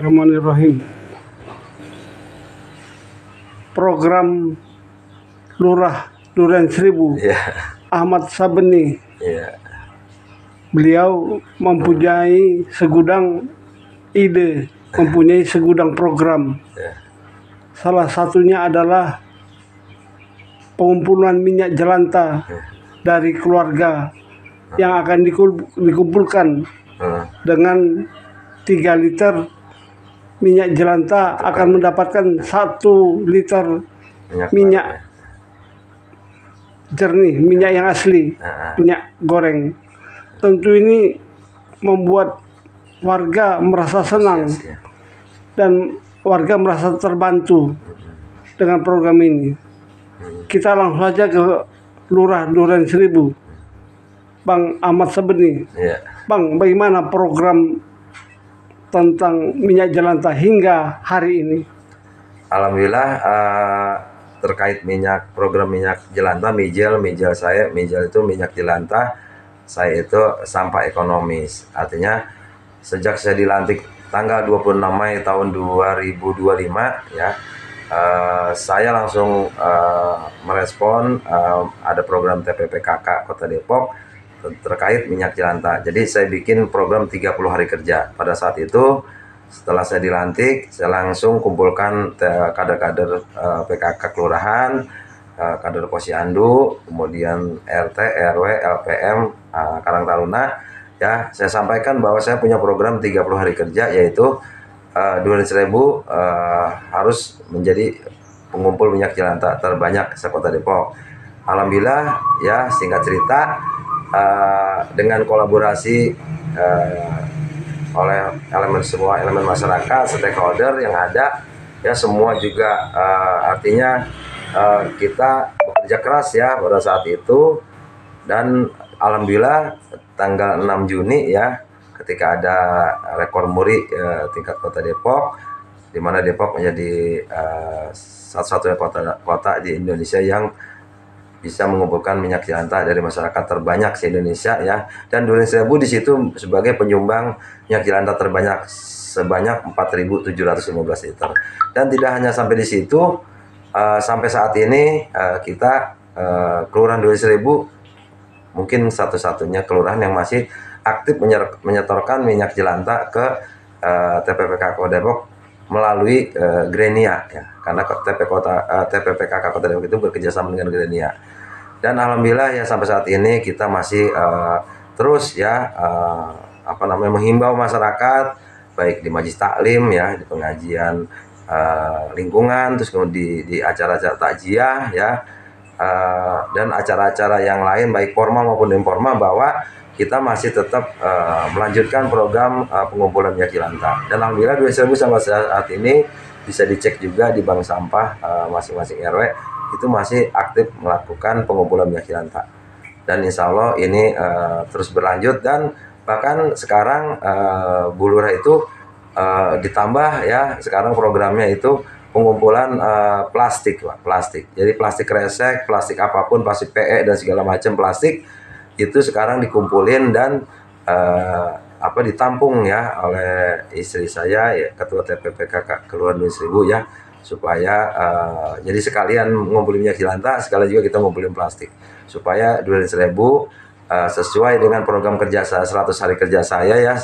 Bismillahirrahmanirrahim. Program Lurah Duren Seribu, Ahmad Sabeni. Beliau mempunyai segudang ide, mempunyai segudang program. Salah satunya adalah pengumpulan minyak jelantah dari keluarga yang akan dikumpulkan dengan 3 liter minyak jelantah akan mendapatkan 1 liter minyak jernih, minyak yang asli, minyak goreng. Tentu ini membuat warga merasa senang dan warga merasa terbantu dengan program ini. Kita langsung saja ke Lurah Duren Seribu, Bang Ahmad Sabeni. Bang, bagaimana program tentang minyak jelantah hingga hari ini? Alhamdulillah, terkait program minyak jelantah, mijel itu minyak jelantah, saya itu sampah ekonomis. Artinya sejak saya dilantik tanggal 26 Mei tahun 2025 ya, saya langsung merespon ada program TPPKK Kota Depok terkait minyak jelantah. Jadi saya bikin program 30 hari kerja. Pada saat itu setelah saya dilantik, saya langsung kumpulkan kader-kader PKK kelurahan, kader Posyandu, kemudian RT, RW, LPM, Karang Taruna. Ya, saya sampaikan bahwa saya punya program 30 hari kerja, yaitu Duren Seribu harus menjadi pengumpul minyak jelantah terbanyak se-Kota Depok. Alhamdulillah, ya singkat cerita, dengan kolaborasi oleh semua elemen masyarakat, stakeholder yang ada, ya semua juga artinya kita bekerja keras ya pada saat itu, dan alhamdulillah tanggal 6 Juni ya, ketika ada rekor muri tingkat Kota Depok, di mana Depok menjadi satu-satunya kota di Indonesia yang bisa mengumpulkan minyak jelantah dari masyarakat terbanyak se-Indonesia ya, dan Duren Seribu di situ sebagai penyumbang minyak jelantah terbanyak sebanyak 4.715 liter. Dan tidak hanya sampai di situ, sampai saat ini kita Kelurahan Duren Seribu mungkin satu-satunya kelurahan yang masih aktif menyetorkan minyak jelantah ke TPPKK Kota Depok melalui Grenia ya, karena TPPKK Kota Depok itu bekerjasama dengan Grenia. Dan alhamdulillah ya sampai saat ini kita masih terus ya menghimbau masyarakat, baik di Majelis Taklim ya, di pengajian lingkungan, terus kemudian di acara-acara takjiah ya, dan acara-acara yang lain baik formal maupun informal, bahwa kita masih tetap melanjutkan program pengumpulan minyak jelantah. Dan alhamdulillah Duren Seribu sampai saat ini bisa dicek juga di bank sampah masing-masing RW itu masih aktif melakukan pengumpulan minyak jelantah. Dan insya Allah ini terus berlanjut, dan bahkan sekarang Bu Lurah itu ditambah ya, sekarang programnya itu pengumpulan plastik. Jadi plastik kresek, plastik apapun, plastik PE dan segala macam plastik itu sekarang dikumpulin dan ditampung ya oleh istri saya ya, Ketua TPPKK Kelurahan Duren Seribu ya, supaya jadi sekalian ngumpulin minyak jelantah, sekalian juga kita ngumpulin plastik, supaya Duren Seribu sesuai dengan program kerja saya 100 hari kerja saya ya,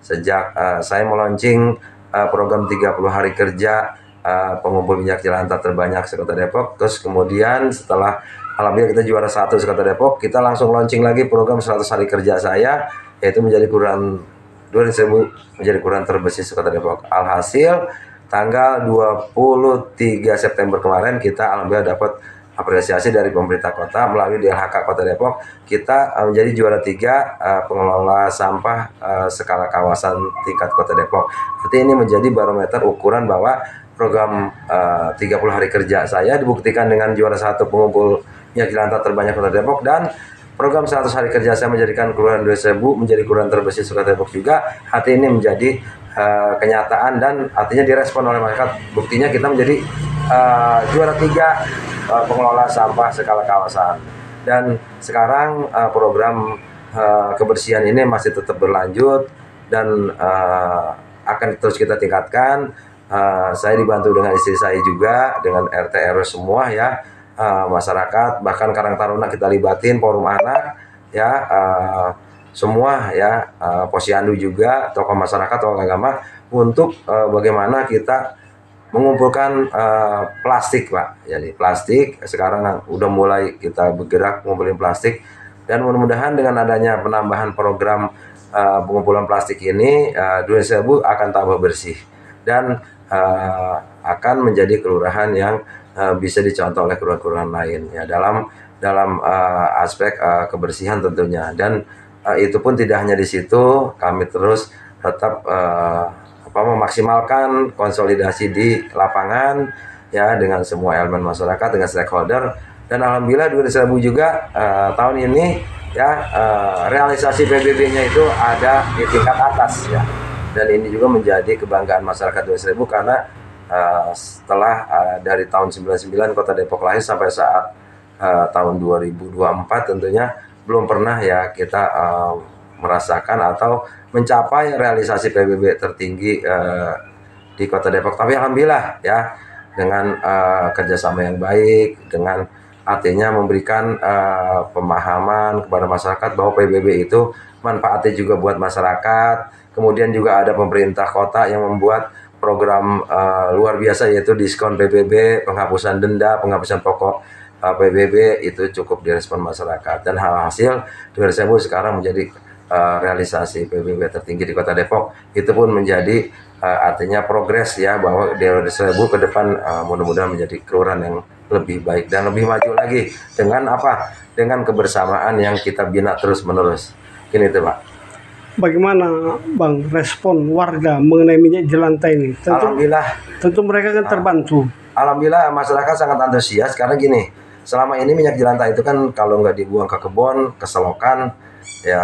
sejak saya meluncing program 30 hari kerja pengumpul minyak jelantah terbanyak se-Kota Depok. Terus kemudian setelah alhamdulillah kita juara 1 se-Kota Depok, kita langsung launching lagi program 100 hari kerja saya, yaitu menjadi Kelurahan Duren Seribu menjadi kelurahan terbersih se-Kota Depok. Alhasil tanggal 23 September kemarin kita alhamdulillah dapat apresiasi dari pemerintah kota melalui DLHK Kota Depok. Kita menjadi juara 3 pengelola sampah skala kawasan tingkat Kota Depok. Berarti ini menjadi barometer ukuran bahwa program 30 hari kerja saya dibuktikan dengan juara 1 pengumpul minyak jelantah terbanyak Kota Depok, dan program 100 hari kerja saya menjadikan Kelurahan Duren Seribu menjadi kelurahan terbersih Kota Depok juga. Hati ini menjadi kenyataan dan artinya direspon oleh masyarakat. Buktinya kita menjadi juara 3 pengelola sampah skala kawasan. Dan sekarang program kebersihan ini masih tetap berlanjut, dan akan terus kita tingkatkan. Saya dibantu dengan istri saya juga, dengan RT RW semua ya, masyarakat, bahkan Karang Taruna kita libatin, forum anak ya, semua ya, posyandu juga, tokoh masyarakat, tokoh agama, untuk bagaimana kita mengumpulkan plastik, Pak. Jadi plastik sekarang udah mulai kita bergerak ngumpulin plastik, dan mudah-mudahan dengan adanya penambahan program pengumpulan plastik ini, Duren Sewu akan tambah bersih dan akan menjadi kelurahan yang bisa dicontoh oleh kelurahan-kelurahan lain ya, dalam aspek kebersihan tentunya. Dan itu pun tidak hanya di situ, kami terus tetap memaksimalkan konsolidasi di lapangan ya, dengan semua elemen masyarakat, dengan stakeholder. Dan alhamdulillah Duren Sewu juga tahun ini ya, realisasi PBB-nya itu ada di tingkat atas ya. Dan ini juga menjadi kebanggaan masyarakat Duren Sewu, karena setelah dari tahun 99 Kota Depok lahir sampai saat tahun 2024 tentunya belum pernah ya kita merasakan atau mencapai realisasi PBB tertinggi di Kota Depok. Tapi alhamdulillah ya, dengan kerjasama yang baik, dengan artinya memberikan pemahaman kepada masyarakat bahwa PBB itu manfaatnya juga buat masyarakat. Kemudian juga ada pemerintah kota yang membuat program luar biasa, yaitu diskon PBB, penghapusan denda, penghapusan pokok PBB, itu cukup direspon masyarakat. Dan hasil Duren Sewu sekarang menjadi realisasi PBB tertinggi di Kota Depok. Itu pun menjadi artinya progres ya, bahwa Duren Sewu ke depan mudah-mudahan menjadi kelurahan yang lebih baik dan lebih maju lagi, dengan apa? Dengan kebersamaan yang kita bina terus-menerus. Ini itu, Pak. Bagaimana Bang respon warga mengenai minyak jelantah ini? Tentu mereka kan terbantu. Alhamdulillah masyarakat sangat antusias, karena gini, selama ini minyak jelantah itu kan kalau nggak dibuang ke kebun, ke selokan ya,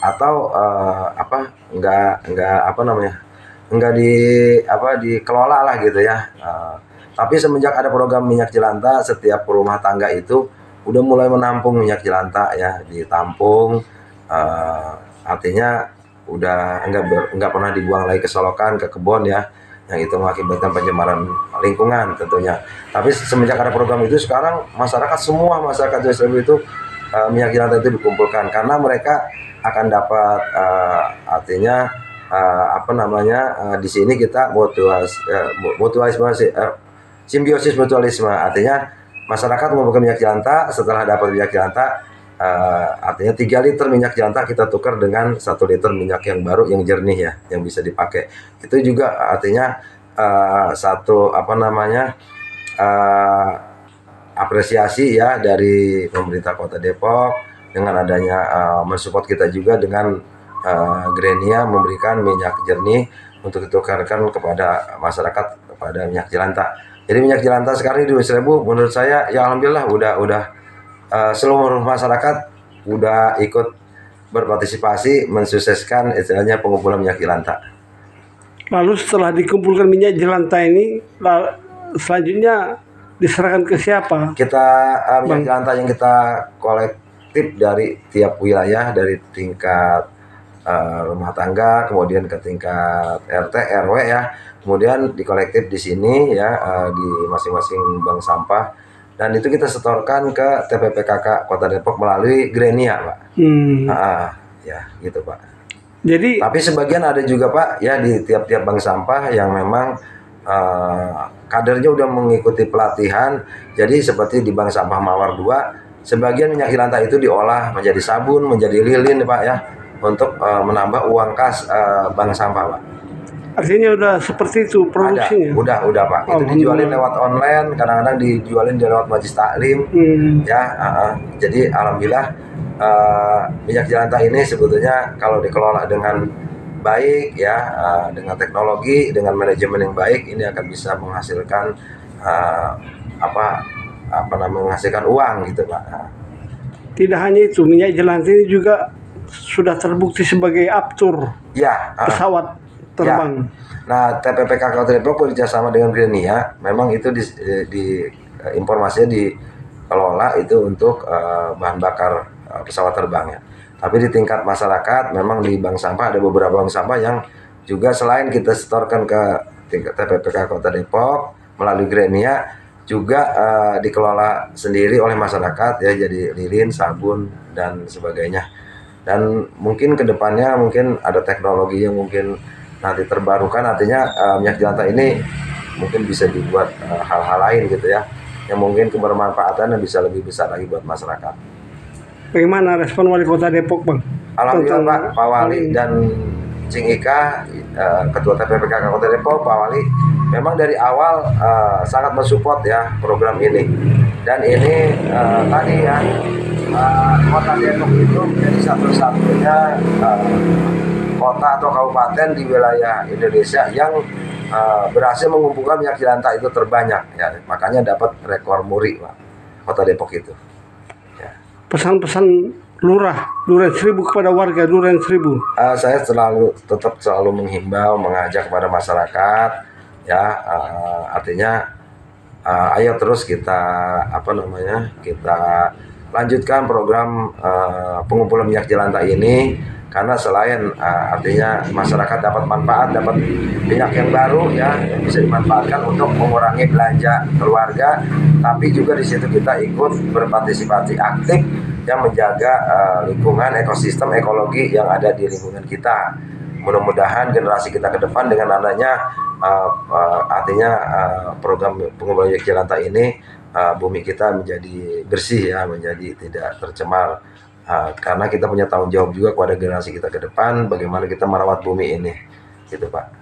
atau nggak dikelola lah gitu ya. Tapi semenjak ada program minyak jelantah, setiap rumah tangga itu udah mulai menampung minyak jelantah ya, ditampung. Artinya udah nggak pernah dibuang lagi ke selokan, ke kebun ya, yang itu mengakibatkan pencemaran lingkungan tentunya. Tapi semenjak ada program itu, sekarang semua masyarakat Duren Sewu itu minyak jelantah itu dikumpulkan, karena mereka akan dapat artinya di sini kita simbiosis mutualisme, artinya masyarakat mengumpulkan minyak jelantah. Setelah dapat minyak jelantah, artinya 3 liter minyak jelantah kita tukar dengan 1 liter minyak yang baru, yang jernih ya, yang bisa dipakai. Itu juga artinya satu apresiasi ya dari pemerintah Kota Depok, dengan adanya mensupport kita juga dengan Grenia memberikan minyak jernih untuk ditukarkan kepada masyarakat, kepada minyak jelantah. Jadi minyak jelantah sekarang di Duren Sewu menurut saya ya alhamdulillah udah seluruh masyarakat udah ikut berpartisipasi mensukseskan istilahnya pengumpulan minyak jelantah. Lalu setelah dikumpulkan minyak jelantah ini, selanjutnya diserahkan ke siapa? Minyak jelantah yang kita kolektif dari tiap wilayah, dari tingkat rumah tangga, kemudian ke tingkat RT RW ya, kemudian dikolektif di sini ya, di masing-masing bank sampah. Dan itu kita setorkan ke TPPKK Kota Depok melalui Grenia, Pak. Ya, gitu, Pak. Jadi, tapi sebagian ada juga, Pak, ya di tiap-tiap bank sampah yang memang kadernya udah mengikuti pelatihan. Jadi seperti di Bank Sampah Mawar 2, sebagian minyak jelantah itu diolah menjadi sabun, menjadi lilin, Pak ya, untuk menambah uang kas bank sampah, Pak. Artinya udah seperti itu produksinya? Udah Pak. Itu dijualin lewat online, kadang-kadang dijualin lewat majelis taklim. Ya, jadi alhamdulillah minyak jelantah ini sebetulnya kalau dikelola dengan baik ya, dengan teknologi, dengan manajemen yang baik, ini akan bisa menghasilkan menghasilkan uang gitu, Pak. Tidak hanya itu, minyak jelantah ini juga sudah terbukti sebagai aptur ya, pesawat terbang. Ya. Nah, TPPKK Kota Depok bekerjasama dengan Grenia, memang itu informasinya dikelola itu untuk bahan bakar pesawat terbang ya. Tapi di tingkat masyarakat, memang di bank sampah ada beberapa bank sampah yang juga selain kita setorkan ke TPPK Kota Depok melalui Gremia, juga dikelola sendiri oleh masyarakat ya, jadi lilin, sabun dan sebagainya. Dan mungkin kedepannya mungkin ada teknologi yang mungkin nanti terbarukan, artinya minyak jelantah ini mungkin bisa dibuat hal-hal lain gitu ya, yang mungkin kebermanfaatan yang bisa lebih besar lagi buat masyarakat. Bagaimana respon Wali Kota Depok, Bang? Alhamdulillah Pak, Pak Wali dan Cing Ika, Ketua TPPK Kota Depok, Pak Wali, memang dari awal sangat mensupport ya program ini. Dan ini tadi ya, Kota Depok itu menjadi satu-satunya kota atau kabupaten di wilayah Indonesia yang berhasil mengumpulkan minyak jelantah itu terbanyak ya, makanya dapat rekor muri, Pak, Kota Depok itu. Ya. Pesan-pesan Lurah Duren Seribu kepada warga Duren Seribu. Saya tetap selalu menghimbau, mengajak kepada masyarakat ya, artinya ayo terus kita kita lanjutkan program pengumpulan minyak jelantah ini, karena selain artinya masyarakat dapat manfaat, dapat minyak yang baru ya, yang bisa dimanfaatkan untuk mengurangi belanja keluarga, tapi juga di situ kita ikut berpartisipasi aktif yang menjaga lingkungan, ekosistem, ekologi yang ada di lingkungan kita. Mudah-mudahan generasi kita ke depan dengan adanya artinya program pengumpulan minyak jelantah ini, bumi kita menjadi bersih ya, menjadi tidak tercemar, karena kita punya tanggung jawab juga kepada generasi kita ke depan, bagaimana kita merawat bumi ini, gitu Pak.